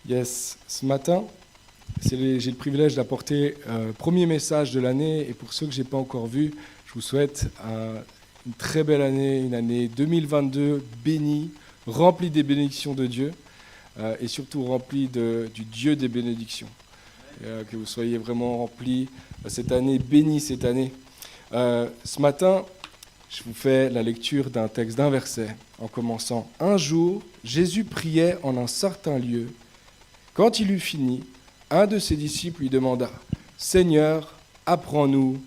Yes, ce matin, j'ai le privilège d'apporter le premier message de l'année. Et pour ceux que je n'ai pas encore vus, je vous souhaite une très belle année, une année 2022 bénie, remplie des bénédictions de Dieu et surtout remplie du Dieu des bénédictions. Que vous soyez vraiment remplis cette année, bénie cette année. Ce matin, je vous fais la lecture d'un texte d'un verset en commençant. Un jour, Jésus priait en un certain lieu. Quand il eut fini, un de ses disciples lui demanda « Seigneur, apprends-nous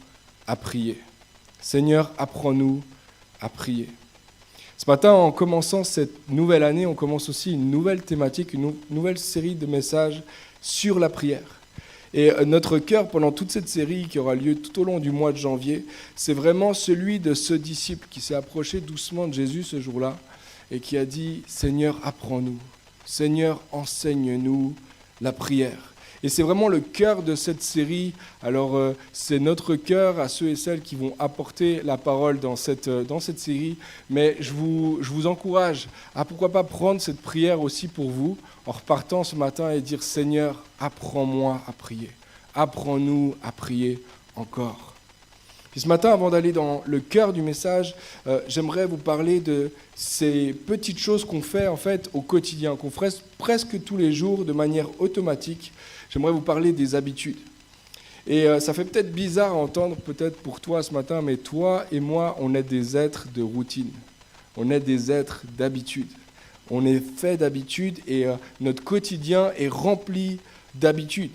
à prier. » Seigneur, apprends-nous à prier. Ce matin, en commençant cette nouvelle année, on commence aussi une nouvelle thématique, une nouvelle série de messages sur la prière. Et notre cœur, pendant toute cette série qui aura lieu tout au long du mois de janvier, c'est vraiment celui de ce disciple qui s'est approché doucement de Jésus ce jour-là et qui a dit « Seigneur, apprends-nous. Seigneur, enseigne-nous la prière. » Et c'est vraiment le cœur de cette série. Alors, c'est notre cœur à ceux et celles qui vont apporter la parole dans cette série. Mais je vous encourage à pourquoi pas prendre cette prière aussi pour vous, en repartant ce matin et dire « Seigneur, apprends-moi à prier. Apprends-nous à prier encore. » Puis ce matin, avant d'aller dans le cœur du message, j'aimerais vous parler de ces petites choses qu'on fait en fait au quotidien, qu'on ferait presque tous les jours de manière automatique. J'aimerais vous parler des habitudes. Et ça fait peut-être bizarre à entendre, peut-être pour toi ce matin, mais toi et moi, on est des êtres de routine. On est des êtres d'habitude. On est fait d'habitude et notre quotidien est rempli d'habitudes.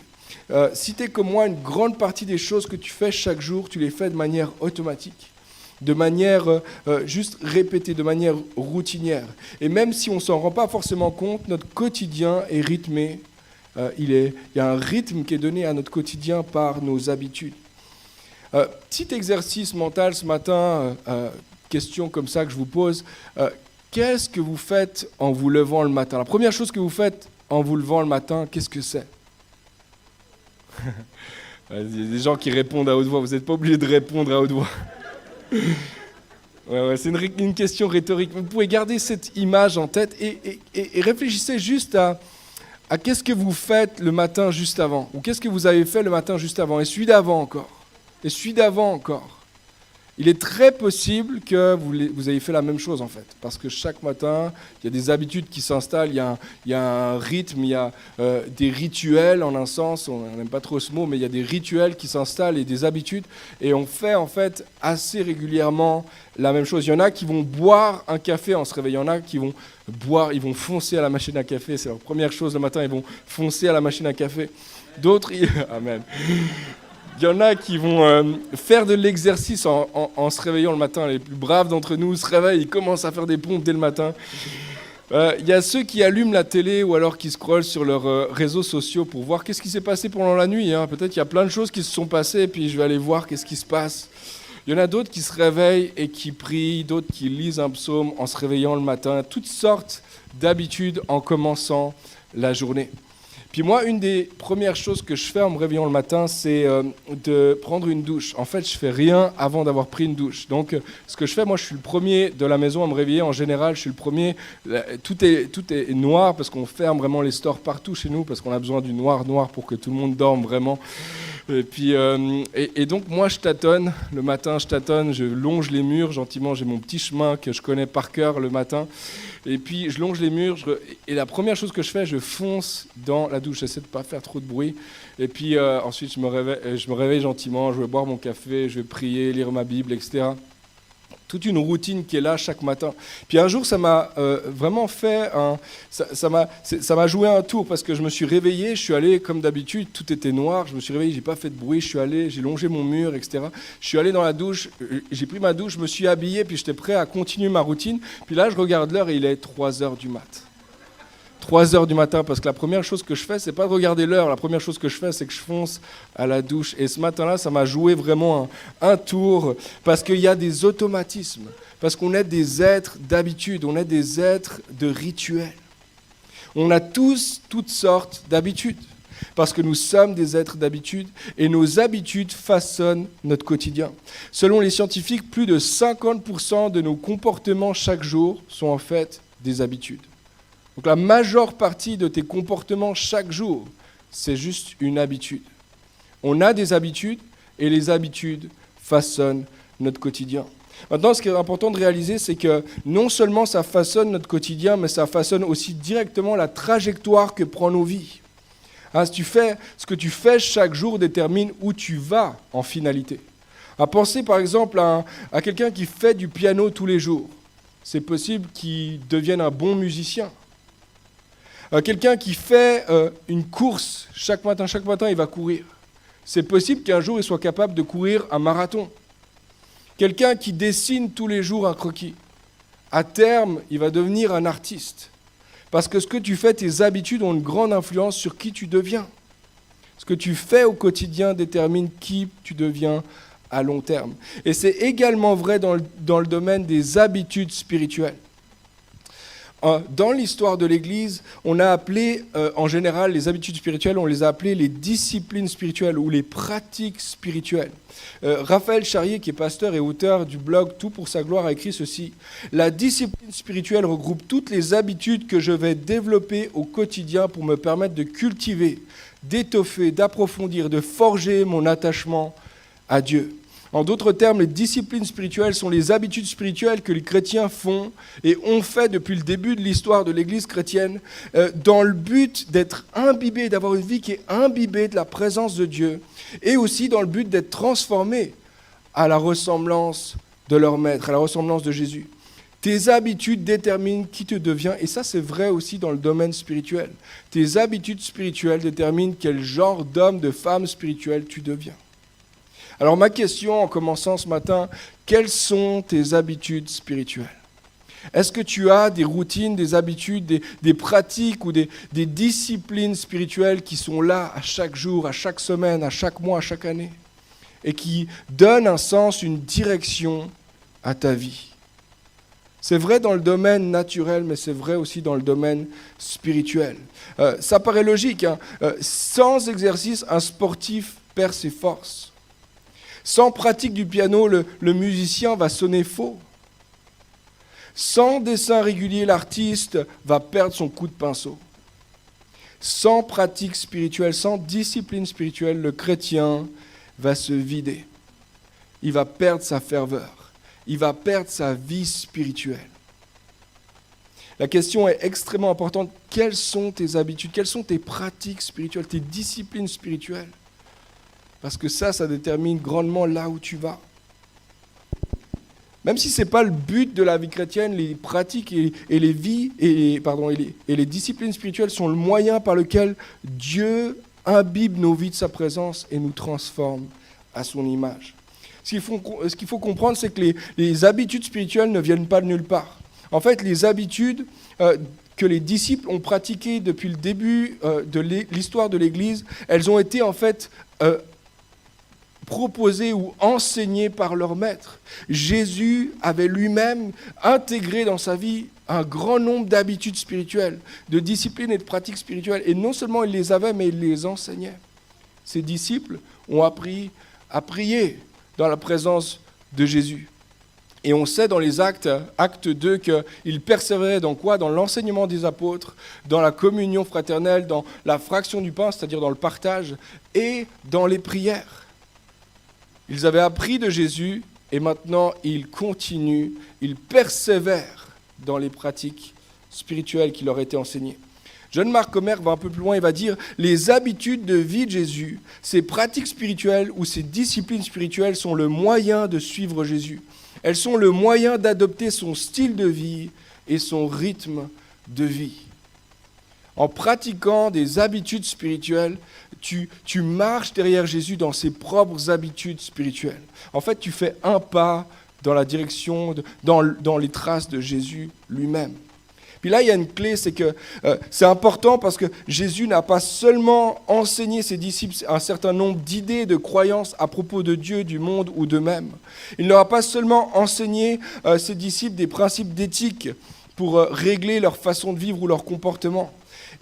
Si tu es comme moi, une grande partie des choses que tu fais chaque jour, tu les fais de manière automatique, de manière juste répétée, de manière routinière. Et même si on ne s'en rend pas forcément compte, notre quotidien est rythmé. Il y a un rythme qui est donné à notre quotidien par nos habitudes. Petit exercice mental ce matin, question comme ça que je vous pose. Qu'est-ce que vous faites en vous levant le matin ? La première chose que vous faites en vous levant le matin, qu'est-ce que c'est ? Il y a des gens qui répondent à haute voix, vous n'êtes pas obligé de répondre à haute voix. Ouais, c'est une question rhétorique. Vous pouvez garder cette image en tête et réfléchissez juste à qu'est-ce que vous faites le matin juste avant, ou qu'est-ce que vous avez fait le matin juste avant, et celui d'avant encore, et celui d'avant encore. Il est très possible que vous ayez fait la même chose en fait, parce que chaque matin, il y a des habitudes qui s'installent, il y a un rythme, il y a des rituels en un sens, on n'aime pas trop ce mot, mais il y a des rituels qui s'installent et des habitudes, et on fait en fait assez régulièrement la même chose. Il y en a qui vont boire un café en se réveillant, il y en a qui vont boire, ils vont foncer à la machine à café, c'est leur première chose le matin, ils vont foncer à la machine à café. D'autres, amen. Il y en a qui vont faire de l'exercice en se réveillant le matin. Les plus braves d'entre nous se réveillent, ils commencent à faire des pompes dès le matin. Il y a ceux qui allument la télé ou alors qui scrollent sur leurs réseaux sociaux pour voir qu'est-ce qui s'est passé pendant la nuit. Peut-être qu'il y a plein de choses qui se sont passées, puis je vais aller voir qu'est-ce qui se passe. Il y en a d'autres qui se réveillent et qui prient, d'autres qui lisent un psaume en se réveillant le matin. Toutes sortes d'habitudes en commençant la journée. Puis moi, une des premières choses que je fais en me réveillant le matin, c'est de prendre une douche. En fait, je fais rien avant d'avoir pris une douche. Donc, ce que je fais, moi, je suis le premier de la maison à me réveiller. En général, je suis le premier. Tout est noir parce qu'on ferme vraiment les stores partout chez nous parce qu'on a besoin du noir pour que tout le monde dorme vraiment. Et puis, et donc, moi, je tâtonne. Le matin, je longe les murs gentiment. J'ai mon petit chemin que je connais par cœur le matin. Et puis, je longe les murs. Et la première chose que je fais, je fonce dans la douche. J'essaie de ne pas faire trop de bruit. Et puis, ensuite, je me réveille gentiment. Je vais boire mon café, je vais prier, lire ma Bible, etc. Toute une routine qui est là chaque matin. Puis un jour, ça m'a vraiment fait ça m'a joué un tour parce que je me suis réveillé, je suis allé comme d'habitude, tout était noir, je me suis réveillé, j'ai pas fait de bruit, j'ai longé mon mur, etc. Je suis allé dans la douche, j'ai pris ma douche, je me suis habillé, puis j'étais prêt à continuer ma routine. Puis là, je regarde l'heure et il est 3h du mat'. 3h du matin, parce que la première chose que je fais, c'est pas de regarder l'heure. La première chose que je fais, c'est que je fonce à la douche. Et ce matin-là, ça m'a joué vraiment un tour, parce qu'il y a des automatismes, parce qu'on est des êtres d'habitude, on est des êtres de rituels. On a tous toutes sortes d'habitudes, parce que nous sommes des êtres d'habitude, et nos habitudes façonnent notre quotidien. Selon les scientifiques, plus de 50% de nos comportements chaque jour sont en fait des habitudes. Donc la majeure partie de tes comportements chaque jour, c'est juste une habitude. On a des habitudes et les habitudes façonnent notre quotidien. Maintenant, ce qui est important de réaliser, c'est que non seulement ça façonne notre quotidien, mais ça façonne aussi directement la trajectoire que prend nos vies. Hein, ce que tu fais chaque jour détermine où tu vas en finalité. Pensez par exemple à quelqu'un qui fait du piano tous les jours. C'est possible qu'il devienne un bon musicien. Quelqu'un qui fait une course chaque matin, il va courir. C'est possible qu'un jour il soit capable de courir un marathon. Quelqu'un qui dessine tous les jours un croquis. À terme, il va devenir un artiste. Parce que ce que tu fais, tes habitudes ont une grande influence sur qui tu deviens. Ce que tu fais au quotidien détermine qui tu deviens à long terme. Et c'est également vrai dans le domaine des habitudes spirituelles. Dans l'histoire de l'Église, on a appelé, en général, les habitudes spirituelles, on les a appelées les disciplines spirituelles ou les pratiques spirituelles. Raphaël Charrier, qui est pasteur et auteur du blog Tout pour sa gloire, a écrit ceci. La discipline spirituelle regroupe toutes les habitudes que je vais développer au quotidien pour me permettre de cultiver, d'étoffer, d'approfondir, de forger mon attachement à Dieu. En d'autres termes, les disciplines spirituelles sont les habitudes spirituelles que les chrétiens font et ont fait depuis le début de l'histoire de l'Église chrétienne dans le but d'être imbibés, d'avoir une vie qui est imbibée de la présence de Dieu et aussi dans le but d'être transformés à la ressemblance de leur Maître, à la ressemblance de Jésus. Tes habitudes déterminent qui tu deviens et ça c'est vrai aussi dans le domaine spirituel. Tes habitudes spirituelles déterminent quel genre d'homme, de femme spirituelle tu deviens. Alors ma question en commençant ce matin, quelles sont tes habitudes spirituelles ? Est-ce que tu as des routines, des habitudes, des pratiques ou des disciplines spirituelles qui sont là à chaque jour, à chaque semaine, à chaque mois, à chaque année et qui donnent un sens, une direction à ta vie ? C'est vrai dans le domaine naturel, mais c'est vrai aussi dans le domaine spirituel. Ça paraît logique, hein ? Sans exercice, un sportif perd ses forces. Sans pratique du piano, le musicien va sonner faux. Sans dessin régulier, l'artiste va perdre son coup de pinceau. Sans pratique spirituelle, sans discipline spirituelle, le chrétien va se vider. Il va perdre sa ferveur. Il va perdre sa vie spirituelle. La question est extrêmement importante. Quelles sont tes habitudes? Quelles sont tes pratiques spirituelles, tes disciplines spirituelles? Parce que ça détermine grandement là où tu vas. Même si ce n'est pas le but de la vie chrétienne, les pratiques et les disciplines spirituelles sont le moyen par lequel Dieu imbibe nos vies de sa présence et nous transforme à son image. Ce qu'il faut comprendre, c'est que les habitudes spirituelles ne viennent pas de nulle part. En fait, les habitudes que les disciples ont pratiquées depuis le début de l'histoire de l'Église, elles ont été en fait proposés ou enseignés par leur maître. Jésus avait lui-même intégré dans sa vie un grand nombre d'habitudes spirituelles, de disciplines et de pratiques spirituelles. Et non seulement il les avait, mais il les enseignait. Ses disciples ont appris à prier dans la présence de Jésus. Et on sait dans les actes 2, qu'ils persévéraient dans quoi ? Dans l'enseignement des apôtres, dans la communion fraternelle, dans la fraction du pain, c'est-à-dire dans le partage, et dans les prières. Ils avaient appris de Jésus et maintenant ils continuent, ils persévèrent dans les pratiques spirituelles qui leur étaient enseignées. John Mark Comer va un peu plus loin, il va dire « Les habitudes de vie de Jésus, ces pratiques spirituelles ou ces disciplines spirituelles sont le moyen de suivre Jésus. Elles sont le moyen d'adopter son style de vie et son rythme de vie. » En pratiquant des habitudes spirituelles, tu marches derrière Jésus dans ses propres habitudes spirituelles. En fait, tu fais un pas dans la direction, dans les traces de Jésus lui-même. Puis là, il y a une clé, c'est que c'est important parce que Jésus n'a pas seulement enseigné ses disciples un certain nombre d'idées, de croyances à propos de Dieu, du monde ou d'eux-mêmes. Il n'aura pas seulement enseigné ses disciples des principes d'éthique pour régler leur façon de vivre ou leur comportement.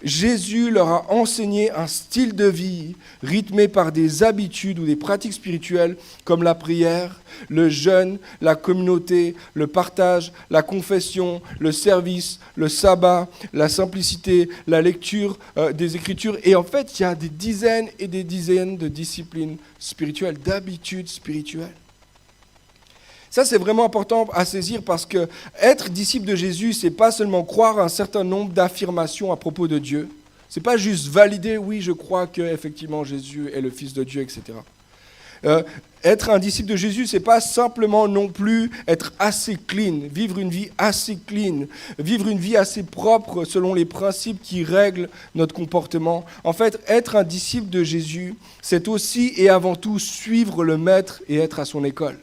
Jésus leur a enseigné un style de vie rythmé par des habitudes ou des pratiques spirituelles comme la prière, le jeûne, la communauté, le partage, la confession, le service, le sabbat, la simplicité, la lecture des Écritures. Et en fait, il y a des dizaines et des dizaines de disciplines spirituelles, d'habitudes spirituelles. Ça, c'est vraiment important à saisir parce que être disciple de Jésus, c'est pas seulement croire un certain nombre d'affirmations à propos de Dieu. C'est pas juste valider, oui, je crois que effectivement Jésus est le Fils de Dieu, etc. Être un disciple de Jésus, c'est pas simplement non plus être assez clean, vivre une vie assez clean, vivre une vie assez propre selon les principes qui règlent notre comportement. En fait, être un disciple de Jésus, c'est aussi et avant tout suivre le Maître et être à son école.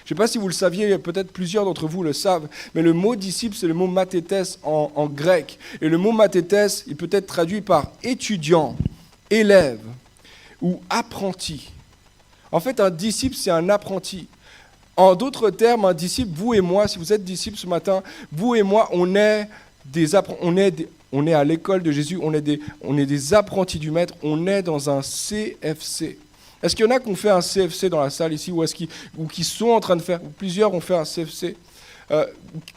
Je ne sais pas si vous le saviez, peut-être plusieurs d'entre vous le savent, mais le mot disciple, c'est le mot mathétès en grec. Et le mot mathétès, il peut être traduit par étudiant, élève ou apprenti. En fait, un disciple, c'est un apprenti. En d'autres termes, un disciple, vous et moi, si vous êtes disciple ce matin, vous et moi, on est à l'école de Jésus, on est des apprentis du Maître, on est dans un CFC. Est-ce qu'il y en a qui ont fait un CFC dans la salle ici ou qui sont en train de faire, ou plusieurs ont fait un CFC,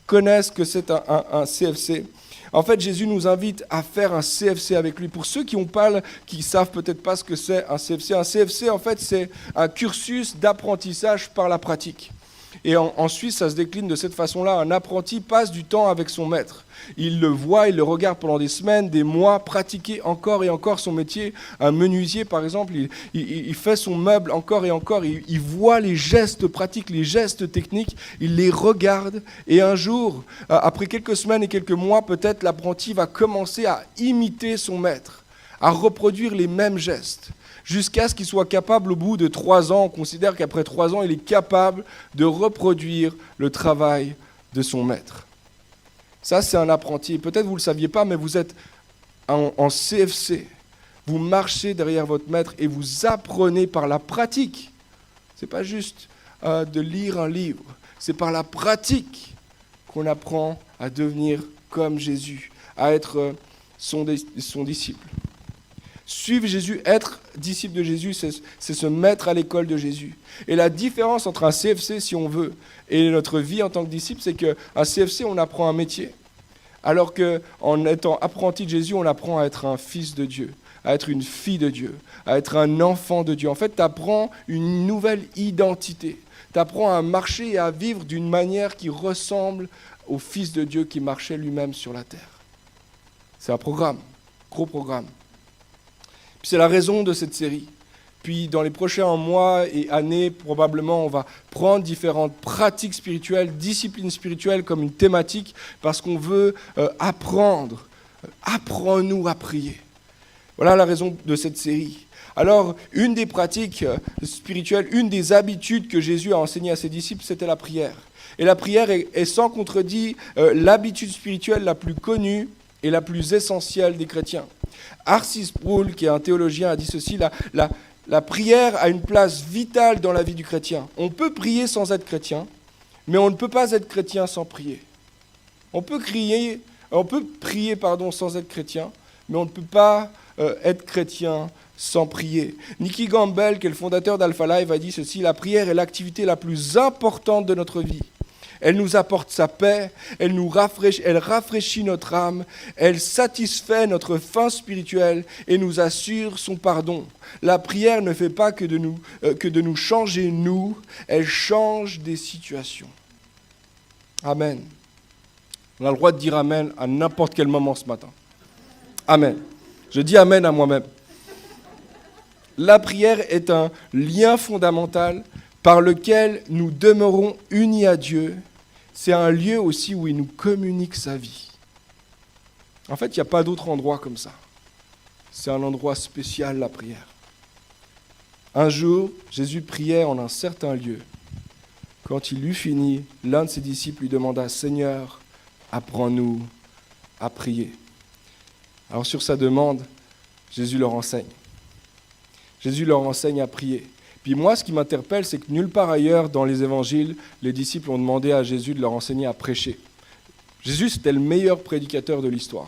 connaissent que c'est un CFC. En fait, Jésus nous invite à faire un CFC avec lui. Pour ceux qui savent peut-être pas ce que c'est un CFC, en fait, c'est un cursus d'apprentissage par la pratique. Et en Suisse, ça se décline de cette façon-là. Un apprenti passe du temps avec son maître. Il le voit, il le regarde pendant des semaines, des mois, pratiquer encore et encore son métier. Un menuisier, par exemple, il fait son meuble encore et encore. Il voit les gestes pratiques, les gestes techniques. Il les regarde. Et un jour, après quelques semaines et quelques mois, peut-être l'apprenti va commencer à imiter son maître, à reproduire les mêmes gestes. Jusqu'à ce qu'il soit capable, au bout de 3 ans, on considère qu'après 3 ans, il est capable de reproduire le travail de son maître. Ça, c'est un apprenti. Peut-être vous ne le saviez pas, mais vous êtes en CFC. Vous marchez derrière votre maître et vous apprenez par la pratique. Ce n'est pas juste de lire un livre. C'est par la pratique qu'on apprend à devenir comme Jésus, à être son disciple. Suivre Jésus, être disciple de Jésus, c'est se mettre à l'école de Jésus. Et la différence entre un CFC, si on veut, et notre vie en tant que disciple, c'est qu'un CFC, on apprend un métier. Alors qu'en étant apprenti de Jésus, on apprend à être un fils de Dieu, à être une fille de Dieu, à être un enfant de Dieu. En fait, tu apprends une nouvelle identité. Tu apprends à marcher et à vivre d'une manière qui ressemble au Fils de Dieu qui marchait lui-même sur la terre. C'est un programme, gros programme. C'est la raison de cette série. Puis dans les prochains mois et années, probablement, on va prendre différentes pratiques spirituelles, disciplines spirituelles comme une thématique, parce qu'on veut apprendre. Apprends-nous à prier. Voilà la raison de cette série. Alors, une des pratiques spirituelles, une des habitudes que Jésus a enseignées à ses disciples, c'était la prière. Et la prière est sans contredit l'habitude spirituelle la plus connue et la plus essentielle des chrétiens. R.C. Sproul, qui est un théologien, a dit ceci, la prière a une place vitale dans la vie du chrétien. On peut prier sans être chrétien, mais on ne peut pas être chrétien sans prier. On peut prier sans être chrétien, mais on ne peut pas être chrétien sans prier. Nicky Gamble, qui est le fondateur d'Alpha Life, a dit ceci, la prière est l'activité la plus importante de notre vie. Elle nous apporte sa paix, elle rafraîchit notre âme, elle satisfait notre faim spirituelle et nous assure son pardon. La prière ne fait pas que de nous changer nous, elle change des situations. Amen. On a le droit de dire amen à n'importe quel moment ce matin. Amen. Je dis amen à moi-même. La prière est un lien fondamental par lequel nous demeurons unis à Dieu. C'est un lieu aussi où il nous communique sa vie. En fait, il n'y a pas d'autre endroit comme ça. C'est un endroit spécial, la prière. Un jour, Jésus priait en un certain lieu. Quand il eut fini, l'un de ses disciples lui demanda « Seigneur, apprends-nous à prier. » Alors sur sa demande, Jésus leur enseigne. Jésus leur enseigne à prier. Puis moi, ce qui m'interpelle, c'est que nulle part ailleurs dans les évangiles, les disciples ont demandé à Jésus de leur enseigner à prêcher. Jésus, c'était le meilleur prédicateur de l'histoire.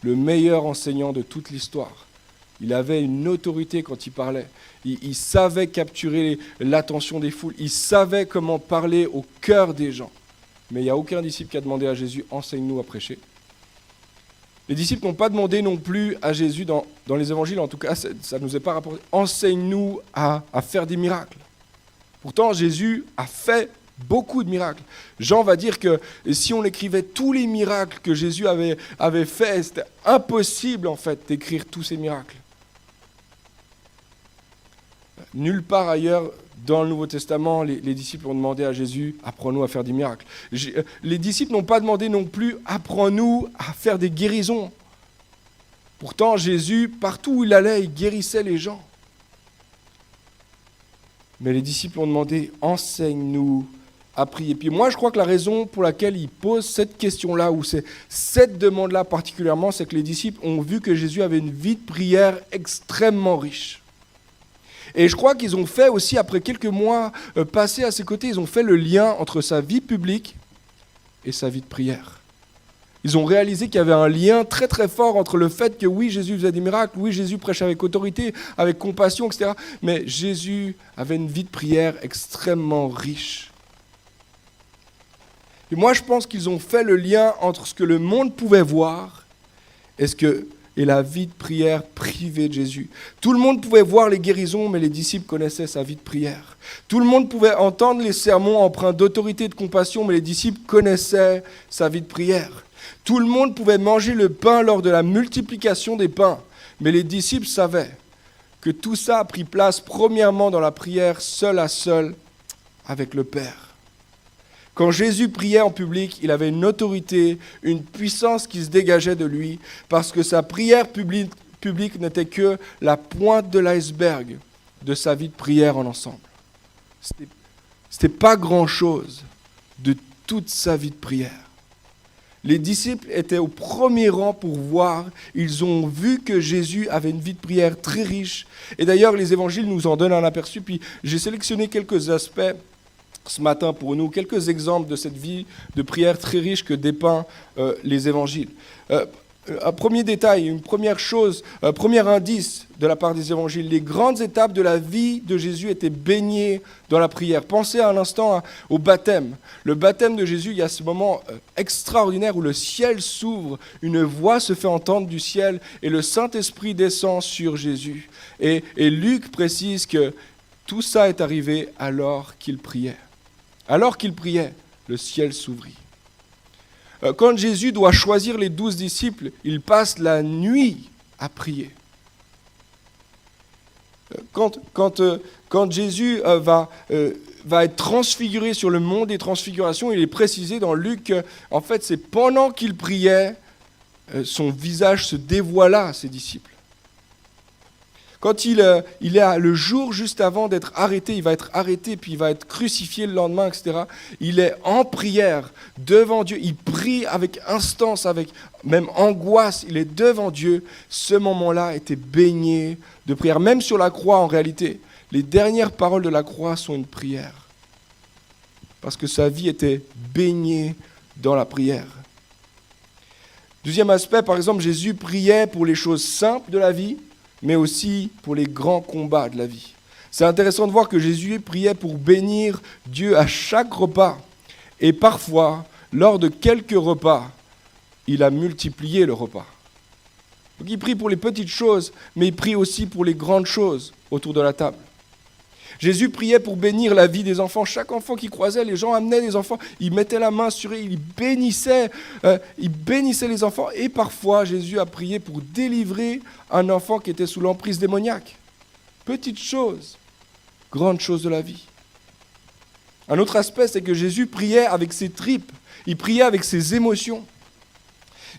le meilleur enseignant de toute l'histoire. Il avait une autorité quand il parlait. Il savait capturer l'attention des foules. Il savait comment parler au cœur des gens. Mais il n'y a aucun disciple qui a demandé à Jésus « Enseigne-nous à prêcher ». Les disciples n'ont pas demandé non plus à Jésus, dans les évangiles, en tout cas, ça ne nous est pas rapporté, « Enseigne-nous à faire des miracles ». Pourtant, Jésus a fait beaucoup de miracles. Jean va dire que si on écrivait tous les miracles que Jésus avait faits, c'était impossible en fait d'écrire tous ces miracles. Nulle part ailleurs dans le Nouveau Testament, les disciples ont demandé à Jésus « Apprends-nous à faire des miracles ». Les disciples n'ont pas demandé non plus « Apprends-nous à faire des guérisons ». Pourtant, Jésus, partout où il allait, il guérissait les gens. Mais les disciples ont demandé « Enseigne-nous à prier ». Puis moi, je crois que la raison pour laquelle ils posent cette question-là, ou cette demande-là particulièrement, c'est que les disciples ont vu que Jésus avait une vie de prière extrêmement riche. Et je crois qu'ils ont fait aussi, après quelques mois passés à ses côtés, ils ont fait le lien entre sa vie publique et sa vie de prière. Ils ont réalisé qu'il y avait un lien très très fort entre le fait que oui, Jésus faisait des miracles, oui, Jésus prêchait avec autorité, avec compassion, etc. Mais Jésus avait une vie de prière extrêmement riche. Et moi, je pense qu'ils ont fait le lien entre ce que le monde pouvait voir et la vie de prière privée de Jésus. Tout le monde pouvait voir les guérisons, mais les disciples connaissaient sa vie de prière. Tout le monde pouvait entendre les sermons empreints d'autorité et de compassion, mais les disciples connaissaient sa vie de prière. Tout le monde pouvait manger le pain lors de la multiplication des pains, mais les disciples savaient que tout ça a pris place premièrement dans la prière seul à seul avec le Père. Quand Jésus priait en public, il avait une autorité, une puissance qui se dégageait de lui, parce que sa prière publique n'était que la pointe de l'iceberg de sa vie de prière en ensemble. C'était pas grand-chose de toute sa vie de prière. Les disciples étaient au premier rang pour voir, ils ont vu que Jésus avait une vie de prière très riche. Et d'ailleurs, les évangiles nous en donnent un aperçu, puis j'ai sélectionné quelques aspects ce matin pour nous, quelques exemples de cette vie de prière très riche que dépeint les évangiles. Un premier détail, une première chose, premier indice de la part des évangiles, les grandes étapes de la vie de Jésus étaient baignées dans la prière. Pensez un instant au baptême. Le baptême de Jésus, il y a ce moment extraordinaire où le ciel s'ouvre, une voix se fait entendre du ciel et le Saint-Esprit descend sur Jésus. Et Luc précise que tout ça est arrivé alors qu'il priait. Alors qu'il priait, le ciel s'ouvrit. Quand Jésus doit choisir les 12 disciples, il passe la nuit à prier. Quand Jésus va être transfiguré sur le mont des transfigurations, il est précisé dans Luc qu'en fait, c'est pendant qu'il priait, son visage se dévoila à ses disciples. Quand il est le jour juste avant d'être arrêté, il va être arrêté, puis il va être crucifié le lendemain, etc. Il est en prière devant Dieu. Il prie avec instance, avec même angoisse. Il est devant Dieu. Ce moment-là était baigné de prière. Même sur la croix, en réalité, les dernières paroles de la croix sont une prière. Parce que sa vie était baignée dans la prière. Deuxième aspect, par exemple, Jésus priait pour les choses simples de la vie, mais aussi pour les grands combats de la vie. C'est intéressant de voir que Jésus priait pour bénir Dieu à chaque repas. Et parfois, lors de quelques repas, il a multiplié le repas. Donc il prie pour les petites choses, mais il prie aussi pour les grandes choses autour de la table. Jésus priait pour bénir la vie des enfants. Chaque enfant qu'il croisait, les gens amenaient des enfants, ils mettaient la main sur eux, ils bénissaient les enfants. Et parfois, Jésus a prié pour délivrer un enfant qui était sous l'emprise démoniaque. Petite chose, grande chose de la vie. Un autre aspect, c'est que Jésus priait avec ses tripes, il priait avec ses émotions.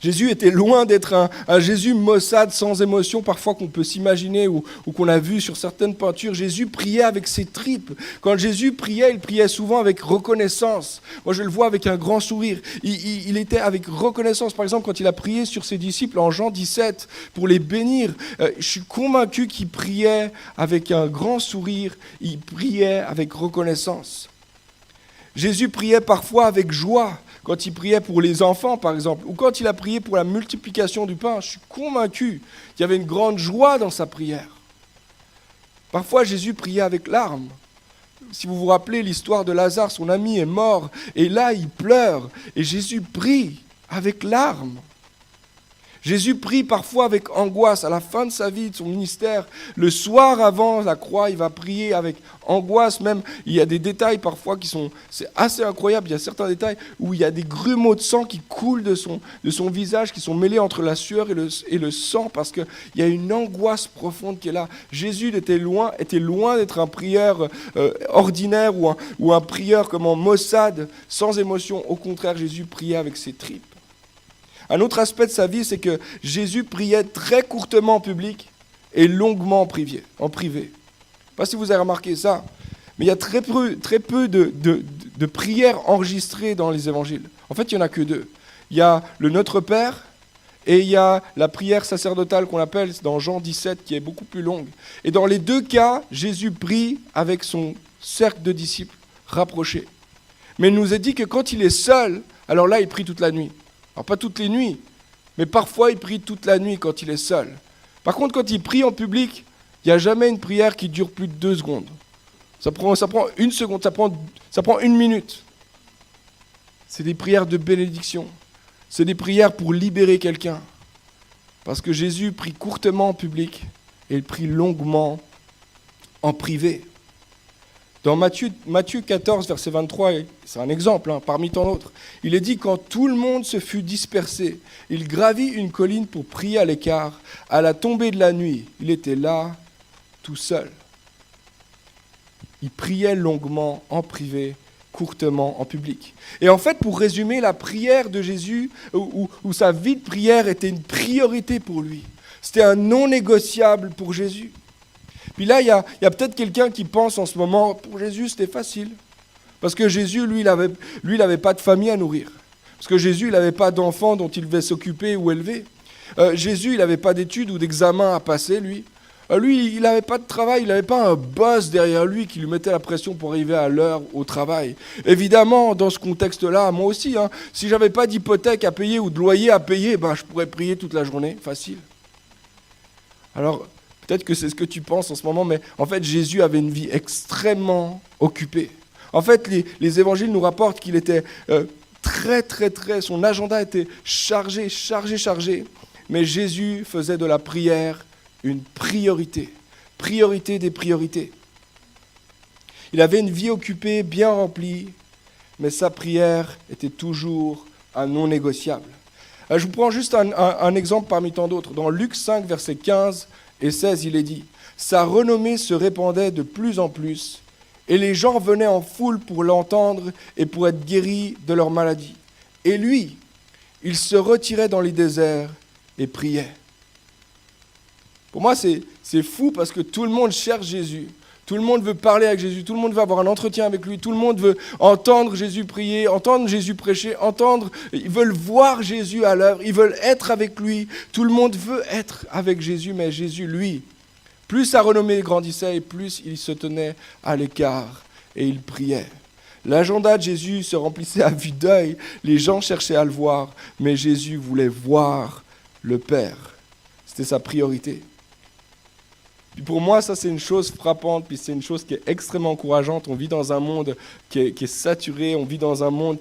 Jésus était loin d'être un Jésus maussade sans émotion, parfois qu'on peut s'imaginer ou qu'on a vu sur certaines peintures. Jésus priait avec ses tripes. Quand Jésus priait, il priait souvent avec reconnaissance. Moi, je le vois avec un grand sourire. Il était avec reconnaissance. Par exemple, quand il a prié sur ses disciples en Jean 17 pour les bénir, je suis convaincu qu'il priait avec un grand sourire. Il priait avec reconnaissance. Jésus priait parfois avec joie. quand il priait pour les enfants, par exemple, ou quand il a prié pour la multiplication du pain, je suis convaincu qu'il y avait une grande joie dans sa prière. Parfois, Jésus priait avec larmes. Si vous vous rappelez l'histoire de Lazare, son ami est mort, et là, il pleure, et Jésus prie avec larmes. Jésus prie parfois avec angoisse. À la fin de sa vie, de son ministère, le soir avant la croix, il va prier avec angoisse. Même, il y a des détails parfois c'est assez incroyable. Il y a certains détails où il y a des grumeaux de sang qui coulent de son visage, qui sont mêlés entre la sueur et le sang, parce qu'il y a une angoisse profonde qui est là. Jésus était loin d'être un prieur ordinaire ou un prieur comme en maussade, sans émotion. Au contraire, Jésus priait avec ses tripes. Un autre aspect de sa vie, c'est que Jésus priait très courtement en public et longuement en privé. Je ne sais pas si vous avez remarqué ça, mais il y a très peu de prières enregistrées dans les évangiles. En fait, il n'y en a que deux. Il y a le Notre Père et il y a la prière sacerdotale qu'on appelle dans Jean 17, qui est beaucoup plus longue. Et dans les deux cas, Jésus prie avec son cercle de disciples rapprochés. Mais il nous est dit que quand il est seul, alors là, il prie toute la nuit. Alors pas toutes les nuits, mais parfois il prie toute la nuit quand il est seul. Par contre, quand il prie en public, il n'y a jamais une prière qui dure plus de 2 secondes. Ça prend 1 seconde, ça prend 1 minute. C'est des prières de bénédiction. C'est des prières pour libérer quelqu'un. Parce que Jésus prie courtement en public et il prie longuement en privé. Dans Matthieu 14, verset 23, c'est un exemple parmi tant d'autres, il est dit « Quand tout le monde se fut dispersé, il gravit une colline pour prier à l'écart. À la tombée de la nuit, il était là, tout seul. » Il priait longuement en privé, courtement en public. Et en fait, pour résumer, la prière de Jésus, ou sa vie de prière était une priorité pour lui. C'était un non négociable pour Jésus. Puis là, il y a peut-être quelqu'un qui pense en ce moment, pour Jésus, c'était facile. Parce que Jésus, lui, il avait pas de famille à nourrir. Parce que Jésus, il n'avait pas d'enfants dont il devait s'occuper ou élever. Jésus, il n'avait pas d'études ou d'examens à passer, lui. Lui, il n'avait pas de travail, il n'avait pas un boss derrière lui qui lui mettait la pression pour arriver à l'heure au travail. Évidemment, dans ce contexte-là, moi aussi, si j'avais pas d'hypothèque à payer ou de loyer à payer, je pourrais prier toute la journée, facile. Alors, peut-être que c'est ce que tu penses en ce moment, mais en fait, Jésus avait une vie extrêmement occupée. En fait, les évangiles nous rapportent qu'il était son agenda était chargé. Mais Jésus faisait de la prière une priorité des priorités. Il avait une vie occupée, bien remplie, mais sa prière était toujours un non négociable. Je vous prends juste un exemple parmi tant d'autres. Dans Luc 5, versets 15 et 16, il est dit « Sa renommée se répandait de plus en plus, et les gens venaient en foule pour l'entendre et pour être guéris de leur maladie. Et lui, il se retirait dans les déserts et priait. » Pour moi, c'est fou parce que tout le monde cherche Jésus. Tout le monde veut parler avec Jésus. Tout le monde veut avoir un entretien avec lui. Tout le monde veut entendre Jésus prier, entendre Jésus prêcher, Ils veulent voir Jésus à l'œuvre. Ils veulent être avec lui. Tout le monde veut être avec Jésus, mais Jésus, lui, plus sa renommée grandissait et plus il se tenait à l'écart et il priait. L'agenda de Jésus se remplissait à vue d'œil. Les gens cherchaient à le voir, mais Jésus voulait voir le Père. C'était sa priorité. Puis pour moi, ça c'est une chose frappante, puis c'est une chose qui est extrêmement encourageante. On vit dans un monde qui est saturé, on vit dans un monde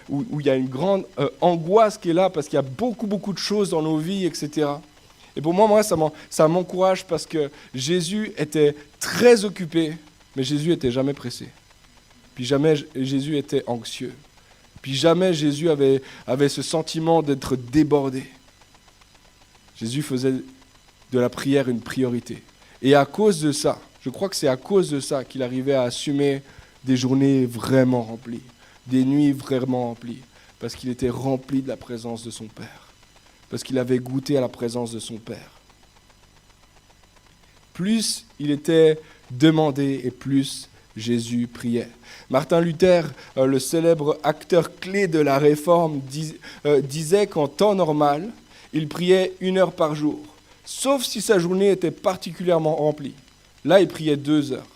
où il y a une grande angoisse qui est là, parce qu'il y a beaucoup de choses dans nos vies, etc. Et pour moi ça m'encourage parce que Jésus était très occupé, mais Jésus n'était jamais pressé. Puis jamais Jésus était anxieux. Puis jamais Jésus avait ce sentiment d'être débordé. Jésus faisait de la prière une priorité. Et à cause de ça, je crois que c'est à cause de ça qu'il arrivait à assumer des journées vraiment remplies, des nuits vraiment remplies, parce qu'il était rempli de la présence de son Père, parce qu'il avait goûté à la présence de son Père. Plus il était demandé et plus Jésus priait. Martin Luther, le célèbre acteur clé de la Réforme, disait qu'en temps normal, il priait 1 heure par jour. Sauf si sa journée était particulièrement remplie. Là, il priait 2 heures.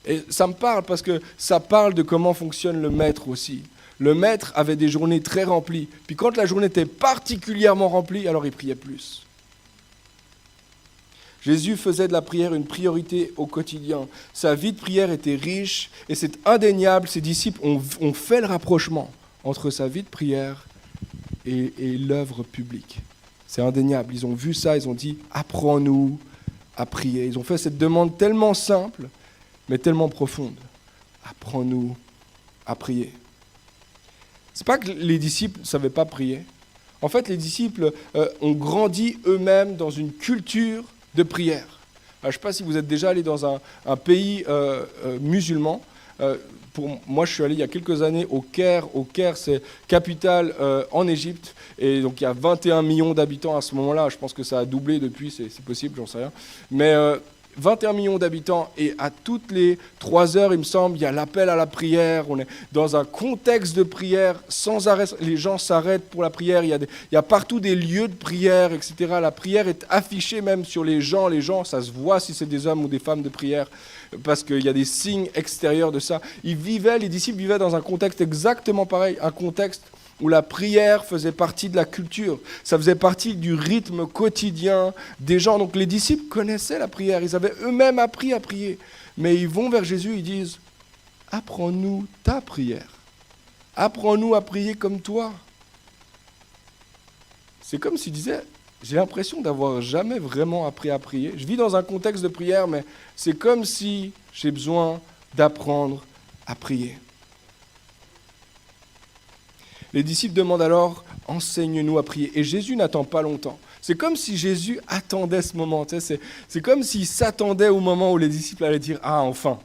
Et ça me parle parce que ça parle de comment fonctionne le maître aussi. Le maître avait des journées très remplies. Puis quand la journée était particulièrement remplie, alors il priait plus. Jésus faisait de la prière une priorité au quotidien. Sa vie de prière était riche et c'est indéniable. Ses disciples ont fait le rapprochement entre sa vie de prière et l'œuvre publique. C'est indéniable. Ils ont vu ça, ils ont dit « Apprends-nous à prier ». Ils ont fait cette demande tellement simple, mais tellement profonde. « Apprends-nous à prier ». C'est pas que les disciples ne savaient pas prier. En fait, les disciples ont grandi eux-mêmes dans une culture de prière. Alors, je ne sais pas si vous êtes déjà allé dans un pays musulman. Moi, je suis allé il y a quelques années au Caire. Au Caire, c'est capitale en Égypte. Et donc, il y a 21 millions d'habitants à ce moment-là. Je pense que ça a doublé depuis, c'est possible, j'en sais rien. Mais 21 millions d'habitants et à toutes les 3 heures, il me semble, il y a l'appel à la prière. On est dans un contexte de prière sans arrêt. Les gens s'arrêtent pour la prière. Il y a partout des lieux de prière, etc. La prière est affichée même sur les gens. Les gens, ça se voit si c'est des hommes ou des femmes de prière parce qu'il y a des signes extérieurs de ça. Les disciples vivaient dans un contexte exactement pareil, un contexte où la prière faisait partie de la culture, ça faisait partie du rythme quotidien des gens. Donc les disciples connaissaient la prière, ils avaient eux-mêmes appris à prier. Mais ils vont vers Jésus, ils disent « Apprends-nous ta prière, apprends-nous à prier comme toi ». C'est comme s'ils disaient « J'ai l'impression d'avoir jamais vraiment appris à prier. Je vis dans un contexte de prière, mais c'est comme si j'ai besoin d'apprendre à prier ». Les disciples demandent alors « Enseigne-nous à prier ». Et Jésus n'attend pas longtemps. C'est comme si Jésus attendait ce moment. Tu sais, c'est comme s'il s'attendait au moment où les disciples allaient dire « Ah, enfin,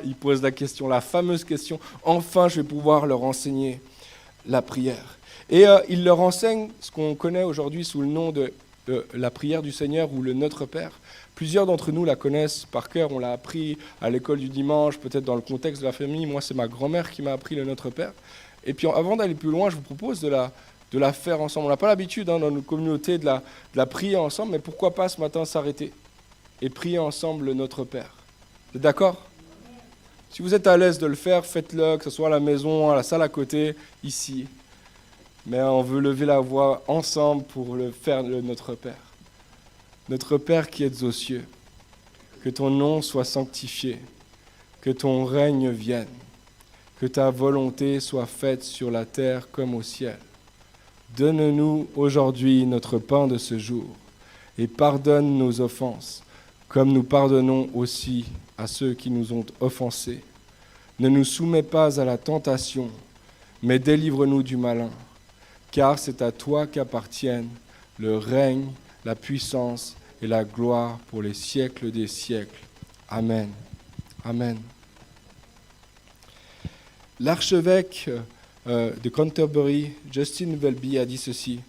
il pose la question, la fameuse question. Enfin, je vais pouvoir leur enseigner la prière. » Et il leur enseigne ce qu'on connaît aujourd'hui sous le nom de la prière du Seigneur ou le Notre Père. Plusieurs d'entre nous la connaissent par cœur. On l'a appris à l'école du dimanche, peut-être dans le contexte de la famille. Moi, c'est ma grand-mère qui m'a appris le Notre Père. Et puis avant d'aller plus loin, je vous propose de la faire ensemble. On n'a pas l'habitude dans notre communauté de la prier ensemble, mais pourquoi pas ce matin s'arrêter et prier ensemble le Notre Père. Vous êtes d'accord ? Si vous êtes à l'aise de le faire, faites-le, que ce soit à la maison, à la salle à côté, ici. Mais on veut lever la voix ensemble pour le faire le Notre Père. Notre Père qui êtes aux cieux, que ton nom soit sanctifié, que ton règne vienne. Que ta volonté soit faite sur la terre comme au ciel. Donne-nous aujourd'hui notre pain de ce jour et pardonne nos offenses, comme nous pardonnons aussi à ceux qui nous ont offensés. Ne nous soumets pas à la tentation, mais délivre-nous du malin, car c'est à toi qu'appartiennent le règne, la puissance et la gloire pour les siècles des siècles. Amen. Amen. L'archevêque de Canterbury, Justin Welby, a dit ceci.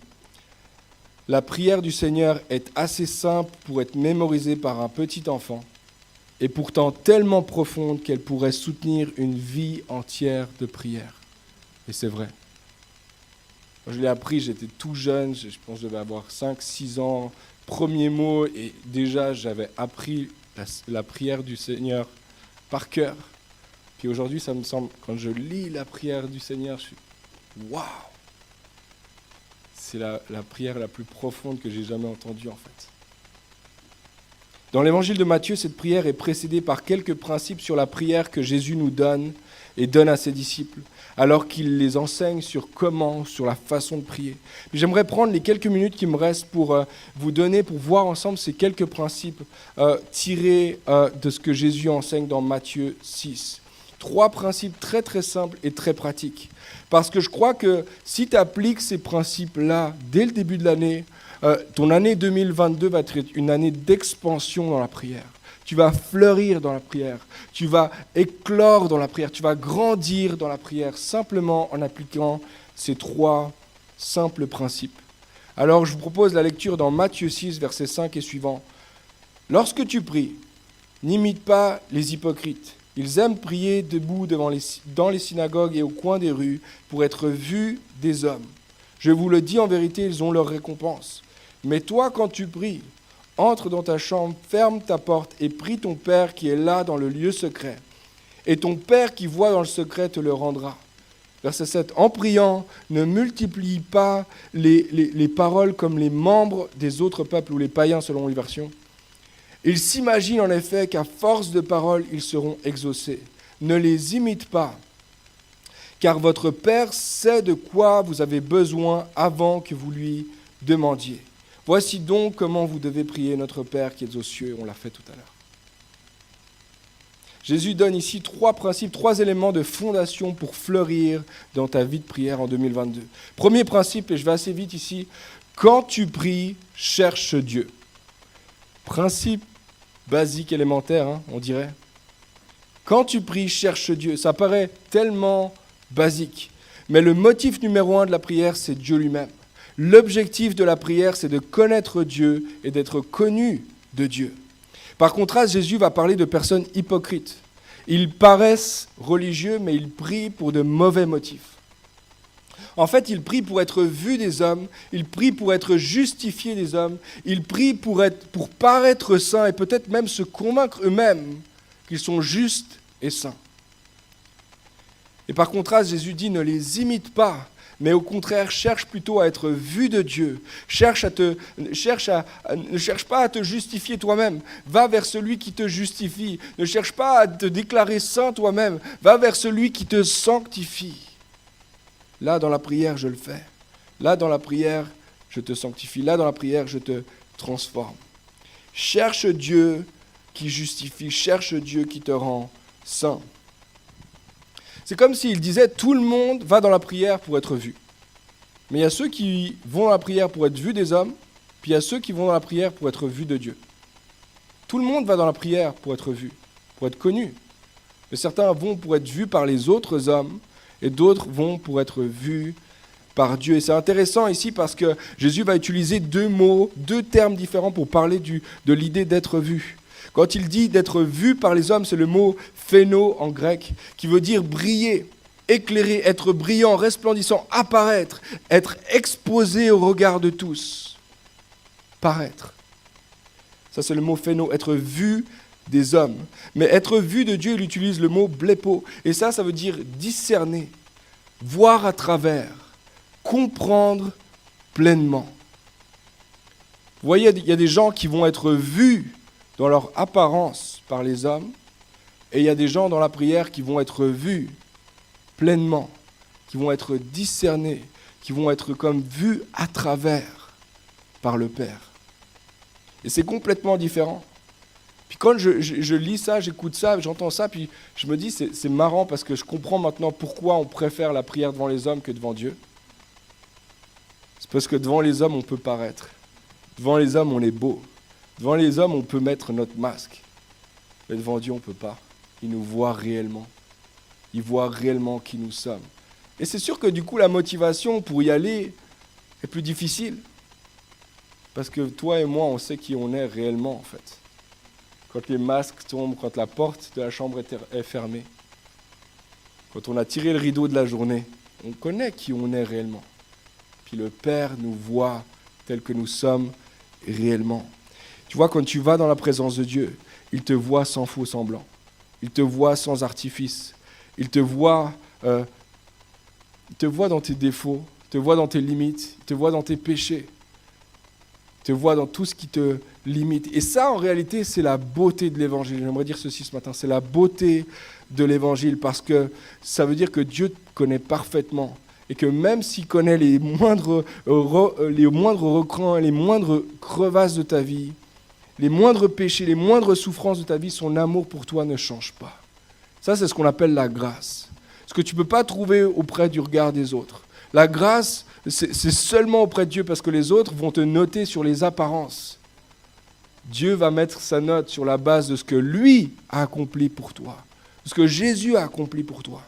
« La prière du Seigneur est assez simple pour être mémorisée par un petit enfant et pourtant tellement profonde qu'elle pourrait soutenir une vie entière de prière. » Et c'est vrai. Quand je l'ai appris, j'étais tout jeune, je pense que je devais avoir 5-6 ans, premier mot, et déjà j'avais appris la prière du Seigneur par cœur. Puis aujourd'hui, ça me semble, quand je lis la prière du Seigneur, je suis « Waouh !» C'est la prière la plus profonde que j'ai jamais entendue, en fait. Dans l'évangile de Matthieu, cette prière est précédée par quelques principes sur la prière que Jésus nous donne et donne à ses disciples, alors qu'il les enseigne sur la façon de prier. Mais j'aimerais prendre les quelques minutes qui me restent pour vous donner, pour voir ensemble ces quelques principes tirés de ce que Jésus enseigne dans Matthieu 6. 3 principes très très simples et très pratiques. Parce que je crois que si tu appliques ces principes-là dès le début de l'année, ton année 2022 va être une année d'expansion dans la prière. Tu vas fleurir dans la prière, tu vas éclore dans la prière, tu vas grandir dans la prière simplement en appliquant ces 3 simples principes. Alors je vous propose la lecture dans Matthieu 6, versets 5 et suivants. « Lorsque tu pries, n'imite pas les hypocrites. Ils aiment prier debout dans les synagogues et au coin des rues pour être vus des hommes. Je vous le dis en vérité, ils ont leur récompense. Mais toi, quand tu pries, entre dans ta chambre, ferme ta porte et prie ton Père qui est là dans le lieu secret. Et ton Père qui voit dans le secret te le rendra. Verset 7. En priant, ne multiplie pas les paroles comme les membres des autres peuples ou les païens selon les versions. Ils s'imaginent en effet qu'à force de paroles, ils seront exaucés. Ne les imite pas, car votre Père sait de quoi vous avez besoin avant que vous lui demandiez. Voici donc comment vous devez prier notre Père qui est aux cieux. On l'a fait tout à l'heure. Jésus donne ici 3 principes, 3 éléments de fondation pour fleurir dans ta vie de prière en 2022. Premier principe, et je vais assez vite ici, quand tu pries, cherche Dieu. Principe basique, élémentaire, on dirait. Quand tu pries, cherche Dieu. Ça paraît tellement basique. Mais le motif numéro 1 de la prière, c'est Dieu lui-même. L'objectif de la prière, c'est de connaître Dieu et d'être connu de Dieu. Par contraste, Jésus va parler de personnes hypocrites. Ils paraissent religieux, mais ils prient pour de mauvais motifs. En fait, ils prient pour être vus des hommes, ils prient pour être justifiés des hommes, ils prient pour paraître saints et peut-être même se convaincre eux-mêmes qu'ils sont justes et saints. Et par contraste, Jésus dit, ne les imite pas, mais au contraire, cherche plutôt à être vu de Dieu. Ne cherche pas à te justifier toi-même. Va vers celui qui te justifie. Ne cherche pas à te déclarer saint toi-même. Va vers celui qui te sanctifie. Là, dans la prière, je le fais. Là, dans la prière, je te sanctifie. Là, dans la prière, je te transforme. Cherche Dieu qui justifie. Cherche Dieu qui te rend saint. C'est comme s'il disait, tout le monde va dans la prière pour être vu. Mais il y a ceux qui vont dans la prière pour être vus des hommes, puis il y a ceux qui vont dans la prière pour être vus de Dieu. Tout le monde va dans la prière pour être vu, pour être connu. Mais certains vont pour être vus par les autres hommes, et d'autres vont pour être vus par Dieu. Et c'est intéressant ici parce que Jésus va utiliser 2 mots, 2 termes différents pour parler de l'idée d'être vu. Quand il dit d'être vu par les hommes, c'est le mot phéno en grec, qui veut dire briller, éclairer, être brillant, resplendissant, apparaître, être exposé au regard de tous. Paraître. Ça, c'est le mot phéno, être vu des hommes. Mais être vu de Dieu, il utilise le mot blepo. Et ça veut dire discerner, voir à travers, comprendre pleinement. Vous voyez, il y a des gens qui vont être vus dans leur apparence par les hommes, et il y a des gens dans la prière qui vont être vus pleinement, qui vont être discernés, qui vont être comme vus à travers par le Père. Et c'est complètement différent. Puis quand je lis ça, j'écoute ça, j'entends ça, puis je me dis, c'est marrant parce que je comprends maintenant pourquoi on préfère la prière devant les hommes que devant Dieu. C'est parce que devant les hommes, on peut paraître. Devant les hommes, on est beau. Devant les hommes, on peut mettre notre masque. Mais devant Dieu, on ne peut pas. Il nous voit réellement. Il voit réellement qui nous sommes. Et c'est sûr que du coup, la motivation pour y aller est plus difficile. Parce que toi et moi, on sait qui on est réellement, en fait. Quand les masques tombent, quand la porte de la chambre est fermée, quand on a tiré le rideau de la journée, on connaît qui on est réellement. Puis le Père nous voit tel que nous sommes réellement. Tu vois, quand tu vas dans la présence de Dieu, il te voit sans faux semblant. Il te voit sans artifice. Il te voit dans tes défauts, il te voit dans tes limites, il te voit dans tes péchés. Il te voit dans tout ce qui te limite. Et ça, en réalité, c'est la beauté de l'Évangile. J'aimerais dire ceci ce matin, c'est la beauté de l'Évangile, parce que ça veut dire que Dieu te connaît parfaitement. Et que même s'il connaît les moindres recoins, les moindres crevasses de ta vie, les moindres péchés, les moindres souffrances de ta vie, son amour pour toi ne change pas. Ça, c'est ce qu'on appelle la grâce. Ce que tu ne peux pas trouver auprès du regard des autres. La grâce, c'est seulement auprès de Dieu, parce que les autres vont te noter sur les apparences. Dieu va mettre sa note sur la base de ce que lui a accompli pour toi, de ce que Jésus a accompli pour toi.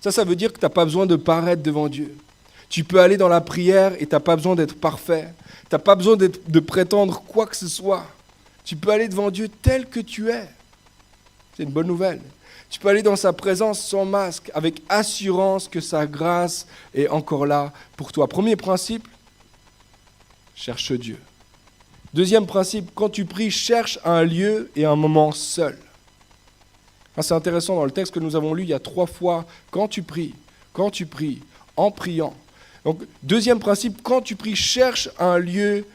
Ça veut dire que tu n'as pas besoin de paraître devant Dieu. Tu peux aller dans la prière et tu n'as pas besoin d'être parfait. Tu n'as pas besoin de prétendre quoi que ce soit. Tu peux aller devant Dieu tel que tu es. C'est une bonne nouvelle. Tu peux aller dans sa présence sans masque, avec assurance que sa grâce est encore là pour toi. Premier principe, cherche Dieu. Deuxième principe, quand tu pries, cherche un lieu et un moment seul. C'est intéressant, dans le texte que nous avons lu, il y a 3 fois, quand tu pries, quand tu pries, en priant. Donc, deuxième principe, quand tu pries, cherche un lieu,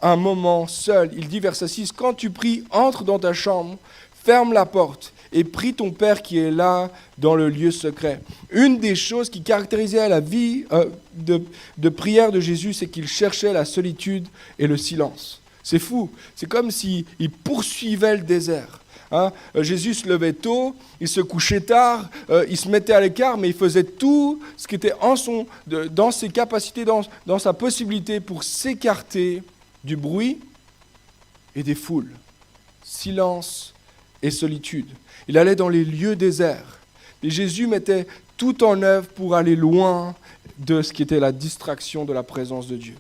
un moment seul. Il dit, verset 6, quand tu pries, entre dans ta chambre, ferme la porte et prie ton Père qui est là dans le lieu secret. Une des choses qui caractérisait la vie de prière de Jésus, c'est qu'il cherchait la solitude et le silence. C'est fou, c'est comme s'il poursuivait le désert. Jésus se levait tôt, il se couchait tard, il se mettait à l'écart, mais il faisait tout ce qui était dans ses capacités, dans sa possibilité pour s'écarter du bruit et des foules. Silence et solitude. Il allait dans les lieux déserts. Et Jésus mettait tout en œuvre pour aller loin de ce qui était la distraction de la présence de Dieu.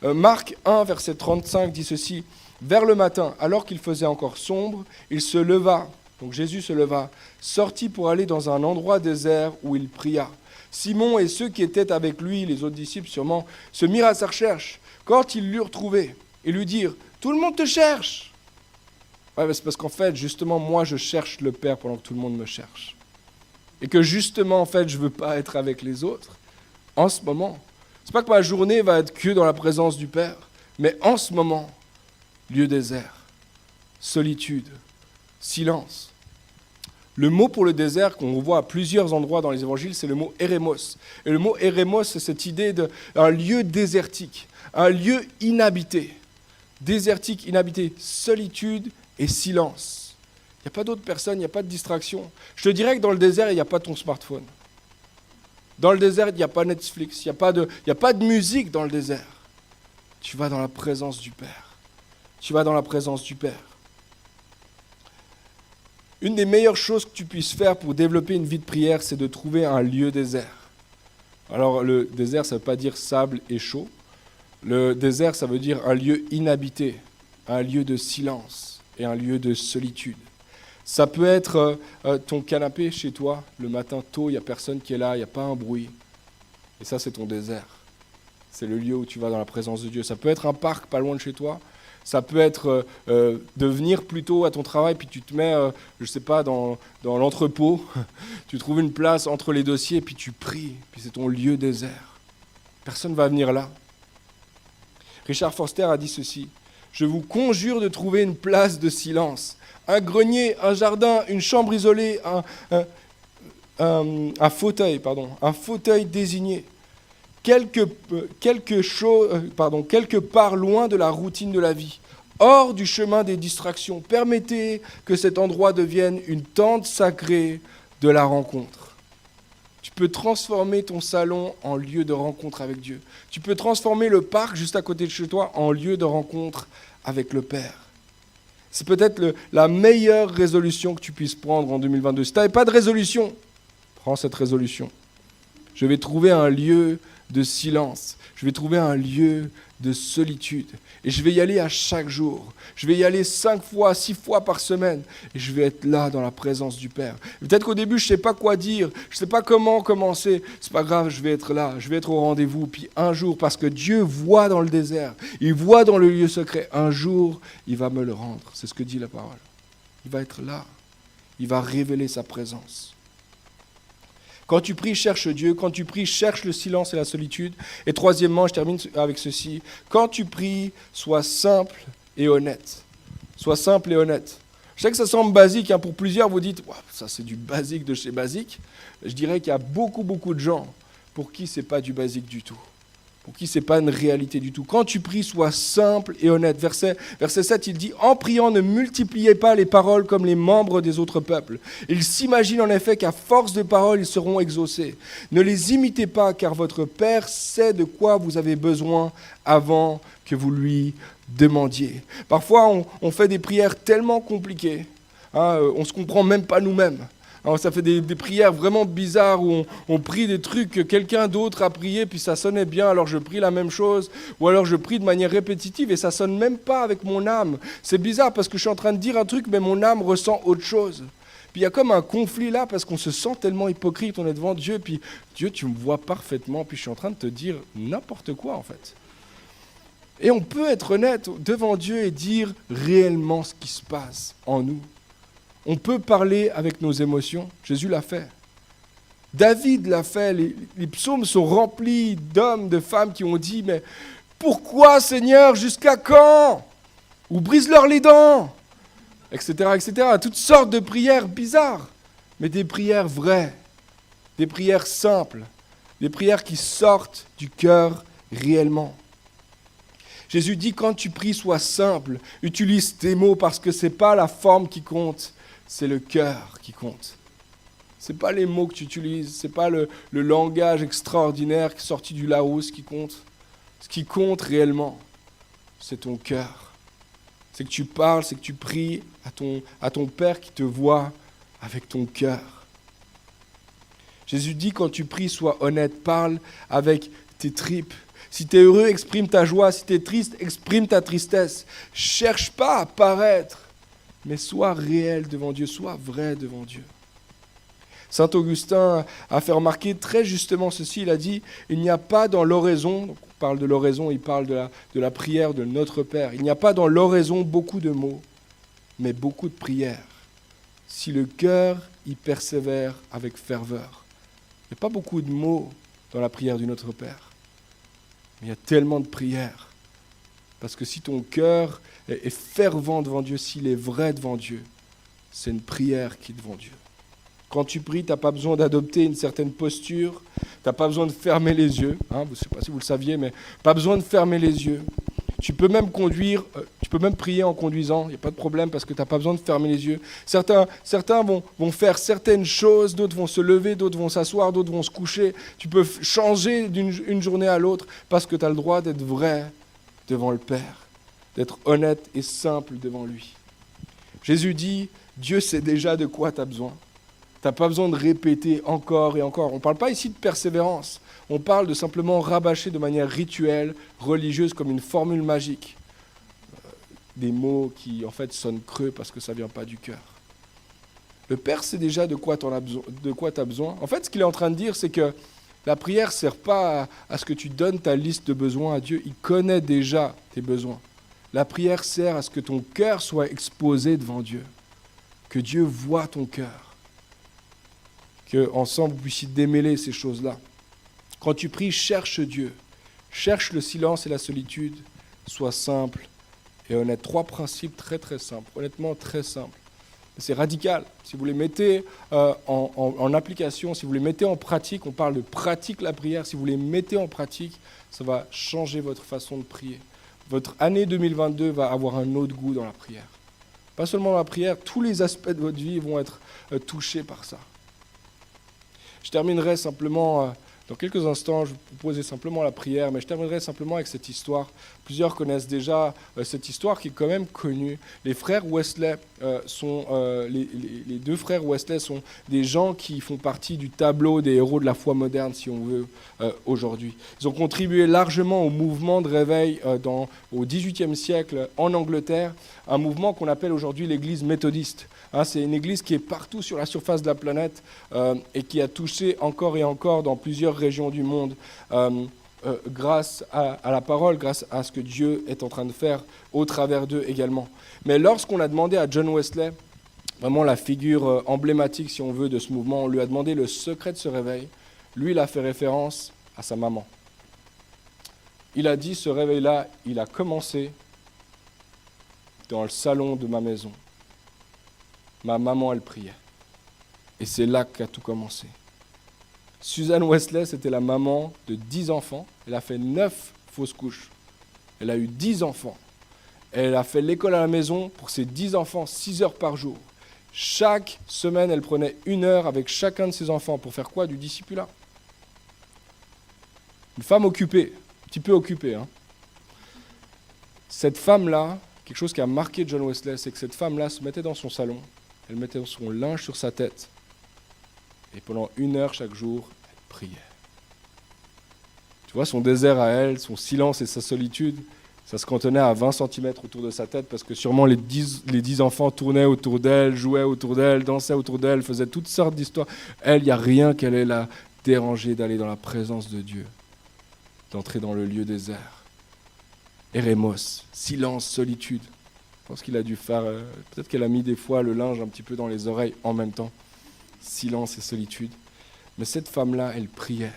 Marc 1, verset 35 dit ceci, « Vers le matin, alors qu'il faisait encore sombre, il se leva, donc Jésus se leva, sortit pour aller dans un endroit désert où il pria. Simon et ceux qui étaient avec lui, les autres disciples sûrement, se mirent à sa recherche. Quand ils l'eurent trouvé, ils lui dirent, « Tout le monde te cherche !» Ouais, c'est parce qu'en fait, justement, moi, je cherche le Père pendant que tout le monde me cherche. Et que justement, en fait, je ne veux pas être avec les autres en ce moment. C'est pas que ma journée va être que dans la présence du Père, mais en ce moment, lieu désert, solitude, silence. Le mot pour le désert qu'on voit à plusieurs endroits dans les évangiles, c'est le mot érémos. Et le mot érémos, c'est cette idée d'un lieu désertique, un lieu inhabité. Désertique, inhabité, solitude et silence. Il n'y a pas d'autres personnes, il n'y a pas de distraction. Je te dirais que dans le désert, il n'y a pas ton smartphone. Dans le désert, il n'y a pas Netflix, il n'y a pas de musique dans le désert. Tu vas dans la présence du Père. Tu vas dans la présence du Père. Une des meilleures choses que tu puisses faire pour développer une vie de prière, c'est de trouver un lieu désert. Alors, le désert, ça ne veut pas dire sable et chaud. Le désert, ça veut dire un lieu inhabité, un lieu de silence et un lieu de solitude. Ça peut être ton canapé chez toi, le matin tôt, il n'y a personne qui est là, il n'y a pas un bruit. Et ça, c'est ton désert. C'est le lieu où tu vas dans la présence de Dieu. Ça peut être un parc pas loin de chez toi. Ça peut être de venir plus tôt à ton travail, puis tu te mets, je ne sais pas, dans l'entrepôt. Tu trouves une place entre les dossiers, puis tu pries. Puis c'est ton lieu désert. Personne ne va venir là. Richard Foster a dit ceci. « Je vous conjure de trouver une place de silence. Un grenier, un jardin, une chambre isolée, un fauteuil désigné. Quelque part loin de la routine de la vie, hors du chemin des distractions. Permettez que cet endroit devienne une tente sacrée de la rencontre. » Tu peux transformer ton salon en lieu de rencontre avec Dieu. Tu peux transformer le parc juste à côté de chez toi en lieu de rencontre avec le Père. C'est peut-être la meilleure résolution que tu puisses prendre en 2022. Si tu n'avais pas de résolution, prends cette résolution. Je vais trouver un lieu de silence. Je vais trouver un lieu de solitude. Et je vais y aller à chaque jour. Je vais y aller 5 fois, 6 fois par semaine. Et je vais être là dans la présence du Père. Et peut-être qu'au début, je ne sais pas quoi dire. Je ne sais pas comment commencer. C'est pas grave, je vais être là. Je vais être au rendez-vous. Puis un jour, parce que Dieu voit dans le désert, il voit dans le lieu secret, un jour, il va me le rendre. C'est ce que dit la parole. Il va être là. Il va révéler sa présence. Quand tu pries, cherche Dieu. Quand tu pries, cherche le silence et la solitude. Et troisièmement, je termine avec ceci. Quand tu pries, sois simple et honnête. Sois simple et honnête. Je sais que ça semble basique. Pour plusieurs, vous dites, ça c'est du basique de chez basique. Je dirais qu'il y a beaucoup de gens pour qui ce n'est pas du basique du tout. Pour qui ce n'est pas une réalité du tout. Quand tu pries, sois simple et honnête. Verset 7, il dit « En priant, ne multipliez pas les paroles comme les membres des autres peuples. Ils s'imaginent en effet qu'à force de paroles, ils seront exaucés. Ne les imitez pas, car votre Père sait de quoi vous avez besoin avant que vous lui demandiez. » Parfois, on fait des prières tellement compliquées, on ne se comprend même pas nous-mêmes. Alors, ça fait des prières vraiment bizarres où on prie des trucs que quelqu'un d'autre a prié, puis ça sonnait bien, alors je prie la même chose, ou alors je prie de manière répétitive et ça sonne même pas avec mon âme. C'est bizarre parce que je suis en train de dire un truc, mais mon âme ressent autre chose. Puis il y a comme un conflit là parce qu'on se sent tellement hypocrite, on est devant Dieu, puis Dieu, tu me vois parfaitement, puis je suis en train de te dire n'importe quoi en fait. Et on peut être honnête devant Dieu et dire réellement ce qui se passe en nous. On peut parler avec nos émotions. Jésus l'a fait. David l'a fait, les psaumes sont remplis d'hommes, de femmes qui ont dit « Mais pourquoi, Seigneur, jusqu'à quand ? Ou brise-leur les dents ?» etc., etc. Toutes sortes de prières bizarres, mais des prières vraies, des prières simples, des prières qui sortent du cœur réellement. Jésus dit, quand tu pries, sois simple, utilise tes mots parce que ce n'est pas la forme qui compte, c'est le cœur qui compte. Ce n'est pas les mots que tu utilises, ce n'est pas le langage extraordinaire qui est sorti du Larousse qui compte. Ce qui compte réellement, c'est ton cœur. C'est que tu parles, c'est que tu pries à ton Père qui te voit avec ton cœur. Jésus dit, quand tu pries, sois honnête, parle avec tes tripes. Si tu es heureux, exprime ta joie. Si tu es triste, exprime ta tristesse. Cherche pas à paraître, mais sois réel devant Dieu, sois vrai devant Dieu. Saint Augustin a fait remarquer très justement ceci, il a dit, il n'y a pas dans l'oraison, donc on parle de l'oraison, il parle de la prière de notre Père, il n'y a pas dans l'oraison beaucoup de mots, mais beaucoup de prières, si le cœur y persévère avec ferveur. Il n'y a pas beaucoup de mots dans la prière du Notre Père, mais il y a tellement de prières, parce que si ton cœur est fervent devant Dieu, s'il est vrai devant Dieu, c'est une prière qui est devant Dieu. Quand tu pries, tu n'as pas besoin d'adopter une certaine posture, tu n'as pas besoin de fermer les yeux, je ne sais pas si vous le saviez, mais pas besoin de fermer les yeux. Tu peux même prier en conduisant, il n'y a pas de problème parce que tu n'as pas besoin de fermer les yeux. Certains vont faire certaines choses, d'autres vont se lever, d'autres vont s'asseoir, d'autres vont se coucher. Tu peux changer d'une journée à l'autre parce que tu as le droit d'être vrai devant le Père, d'être honnête et simple devant lui. Jésus dit, Dieu sait déjà de quoi tu as besoin. Tu n'as pas besoin de répéter encore et encore. On ne parle pas ici de persévérance. On parle de simplement rabâcher de manière rituelle, religieuse, comme une formule magique. Des mots qui, en fait, sonnent creux parce que ça ne vient pas du cœur. Le Père sait déjà de quoi tu as besoin. En fait, ce qu'il est en train de dire, c'est que la prière ne sert pas à ce que tu donnes ta liste de besoins à Dieu. Il connaît déjà tes besoins. La prière sert à ce que ton cœur soit exposé devant Dieu. Que Dieu voie ton cœur. Qu'ensemble, vous puissiez démêler ces choses-là. Quand tu pries, cherche Dieu. Cherche le silence et la solitude. Sois simple et honnête. 3 principes très très simples. Honnêtement, très simples. C'est radical. Si vous les mettez en application, si vous les mettez en pratique, on parle de pratique la prière. Si vous les mettez en pratique, ça va changer votre façon de prier. Votre année 2022 va avoir un autre goût dans la prière. Pas seulement dans la prière, tous les aspects de votre vie vont être touchés par ça. Je terminerai simplement, dans quelques instants, je vais vous proposer simplement la prière, mais je terminerai simplement avec cette histoire. Plusieurs connaissent déjà cette histoire qui est quand même connue. Les frères Wesley les 2 frères Wesley sont des gens qui font partie du tableau des héros de la foi moderne, si on veut, aujourd'hui. Ils ont contribué largement au mouvement de réveil au XVIIIe siècle en Angleterre, un mouvement qu'on appelle aujourd'hui l'Église méthodiste. C'est une église qui est partout sur la surface de la planète et qui a touché encore et encore dans plusieurs régions du monde grâce à la parole, grâce à ce que Dieu est en train de faire au travers d'eux également. Mais lorsqu'on a demandé à John Wesley, vraiment la figure emblématique, si on veut, de ce mouvement, on lui a demandé le secret de ce réveil, lui, il a fait référence à sa maman. Il a dit, ce réveil-là, il a commencé dans le salon de ma maison. Ma maman, elle priait. Et c'est là qu'a tout commencé. Susan Wesley, c'était la maman de 10 enfants. Elle a fait 9 fausses couches. Elle a eu 10 enfants. Elle a fait l'école à la maison pour ses 10 enfants, 6 heures par jour. Chaque semaine, elle prenait 1 heure avec chacun de ses enfants. Pour faire quoi? Du discipulat. Une femme occupée, un petit peu occupée. Cette femme-là, quelque chose qui a marqué John Wesley, c'est que cette femme-là se mettait dans son salon. Elle mettait son linge sur sa tête et pendant 1 heure chaque jour, elle priait. Tu vois, son désert à elle, son silence et sa solitude, ça se cantonnait à 20 cm autour de sa tête parce que sûrement les 10 enfants tournaient autour d'elle, jouaient autour d'elle, dansaient autour d'elle, faisaient toutes sortes d'histoires. Elle, il n'y a rien qu'elle ait la déranger d'aller dans la présence de Dieu, d'entrer dans le lieu désert. Érémos, silence, solitude. Je pense qu'il a dû faire, peut-être qu'elle a mis des fois le linge un petit peu dans les oreilles en même temps. Silence et solitude. Mais cette femme-là, elle priait.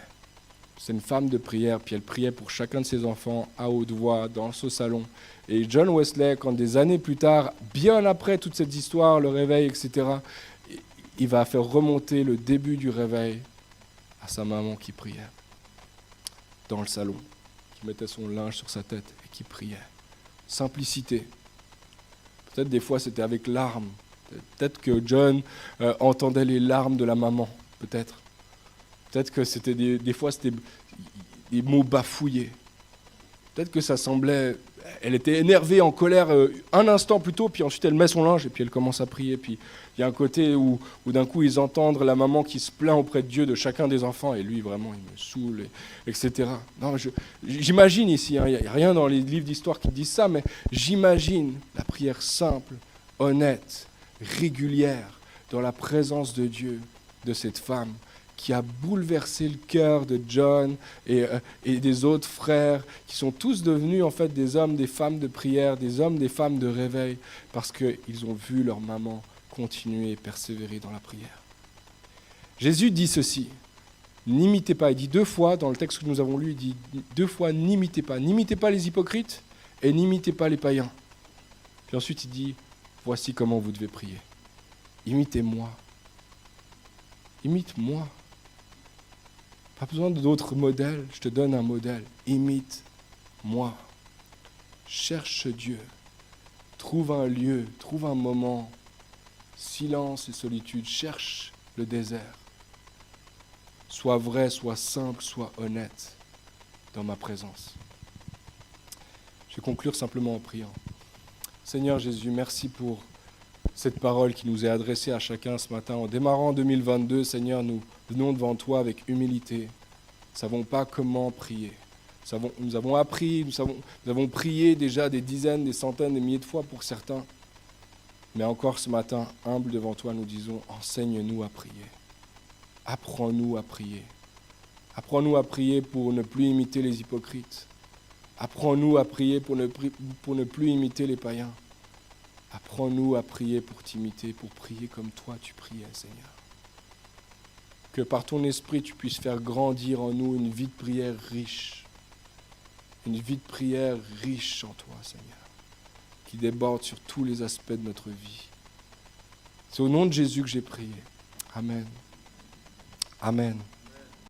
C'est une femme de prière, puis elle priait pour chacun de ses enfants à haute voix dans ce salon. Et John Wesley, quand des années plus tard, bien après toute cette histoire, le réveil, etc., il va faire remonter le début du réveil à sa maman qui priait dans le salon, qui mettait son linge sur sa tête et qui priait. Simplicité. Peut-être des fois c'était avec larmes. Peut-être que John entendait les larmes de la maman, peut-être. Peut-être que c'était des fois c'était des mots bafouillés. Peut-être que ça semblait... Elle était énervée, en colère un instant plus tôt, puis ensuite elle met son linge et puis elle commence à prier. Puis il y a un côté où d'un coup ils entendent la maman qui se plaint auprès de Dieu de chacun des enfants, et lui vraiment il me saoule, etc. Non, j'imagine ici, il n'y a rien dans les livres d'histoire qui disent ça, mais j'imagine la prière simple, honnête, régulière, dans la présence de Dieu, de cette femme, qui a bouleversé le cœur de John et des autres frères, qui sont tous devenus en fait des hommes, des femmes de prière, des hommes, des femmes de réveil, parce qu'ils ont vu leur maman continuer et persévérer dans la prière. Jésus dit ceci, n'imitez pas, il dit 2 fois, dans le texte que nous avons lu, il dit 2 fois, n'imitez pas les hypocrites et n'imitez pas les païens. Puis ensuite il dit, voici comment vous devez prier. Imitez-moi. Imite-moi. Pas besoin d'autres modèles, je te donne un modèle. Imite-moi. Cherche Dieu. Trouve un lieu, trouve un moment. Silence et solitude. Cherche le désert. Sois vrai, sois simple, sois honnête dans ma présence. Je vais conclure simplement en priant. Seigneur Jésus, merci pour cette parole qui nous est adressée à chacun ce matin. En démarrant 2022, Seigneur, nous venons devant toi avec humilité. Nous ne savons pas comment prier. Nous avons appris, nous avons prié déjà des dizaines, des centaines, des milliers de fois pour certains. Mais encore ce matin, humble devant toi, nous disons, enseigne-nous à prier. Apprends-nous à prier. Apprends-nous à prier pour ne plus imiter les hypocrites. Apprends-nous à prier pour ne plus imiter les païens. Apprends-nous à prier pour t'imiter, pour prier comme toi tu priais, Seigneur. Que par ton esprit, tu puisses faire grandir en nous une vie de prière riche. Une vie de prière riche en toi, Seigneur, qui déborde sur tous les aspects de notre vie. C'est au nom de Jésus que j'ai prié. Amen. Amen.